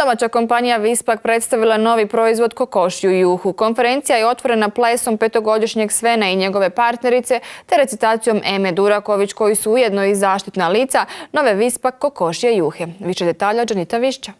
Domaća kompanija Vispak predstavila novi proizvod kokošju juhu. Konferencija je otvorena plesom petogodišnjeg Svena i njegove partnerice te recitacijom Eme Duraković, koji su ujedno i zaštitna lica nove Vispak kokošje juhe. Više detalja od Dženita Višća.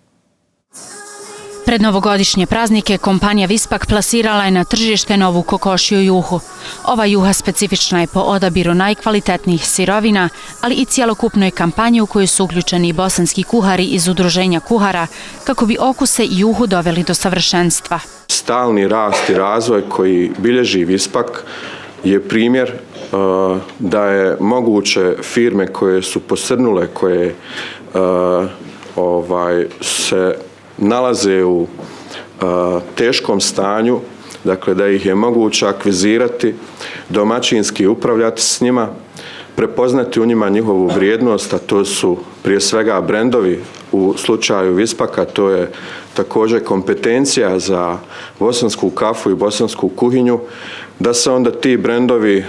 Pred novogodišnje praznike kompanija Vispak plasirala je na tržište novu kokošju juhu. Ova juha specifična je po odabiru najkvalitetnijih sirovina, ali i cjelokupnoj kampanji u kojoj su uključeni bosanski kuhari iz udruženja kuhara kako bi okuse i juhu doveli do savršenstva. Stalni rast i razvoj koji bilježi Vispak je primjer da je moguće firme koje su posrnule, koje se nalaze u teškom stanju, dakle da ih je moguće akvizirati, domaćinski upravljati s njima, prepoznati u njima njihovu vrijednost, a to su prije svega brendovi. U slučaju Vispaka to je također kompetencija za bosansku kafu i bosansku kuhinju, da se onda ti brendovi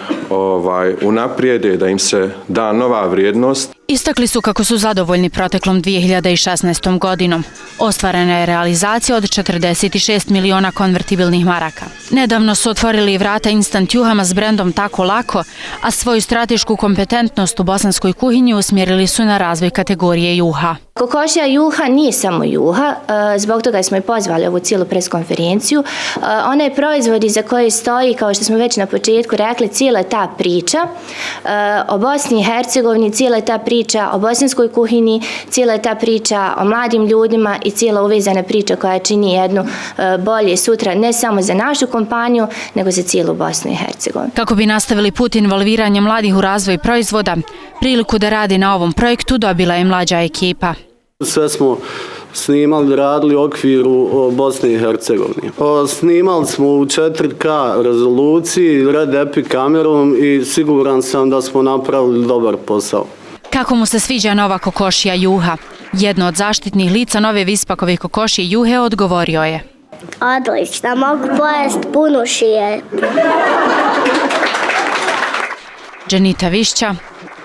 unaprijede, da im se da nova vrijednost. Istakli su kako su zadovoljni proteklom 2016. godinom. Ostvarena je realizacija od 46 miliona konvertibilnih maraka. Nedavno su otvorili vrata instant juhama s brendom Tako lako, a svoju stratešku kompetentnost u bosanskoj kuhinji usmjerili su na razvoj kategorije juha. Kokošja juha nije samo juha, zbog toga smo i pozvali ovu cijelu preskonferenciju. Ona je proizvod iza koje stoji, kao što smo već na početku rekli, cijela ta priča o Bosni i Hercegovini, cijela ta priča o bosanskoj kuhinji, cijela ta priča o mladim ljudima i cijela uvezana priča koja čini jednu bolje sutra ne samo za našu kompaniju, nego za cijelu Bosnu i Hercegovinu. Kako bi nastavili put involviranja mladih u razvoj proizvoda, priliku da radi na ovom projektu dobila je mlađa ekipa. Sve smo snimali, radili u okviru Bosne i Hercegovine. Snimali smo u 4K rezoluciji, Red Epic kamerom i siguran sam da smo napravili dobar posao. Kako mu se sviđa nova kokošja juha? Jedno od zaštitnih lica nove Vispakove kokošje juhe odgovorio je: Odlično, mogu pojesti punu šije. Dženita Višća,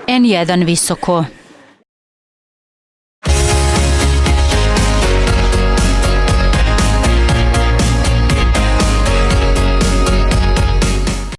N1 Visoko.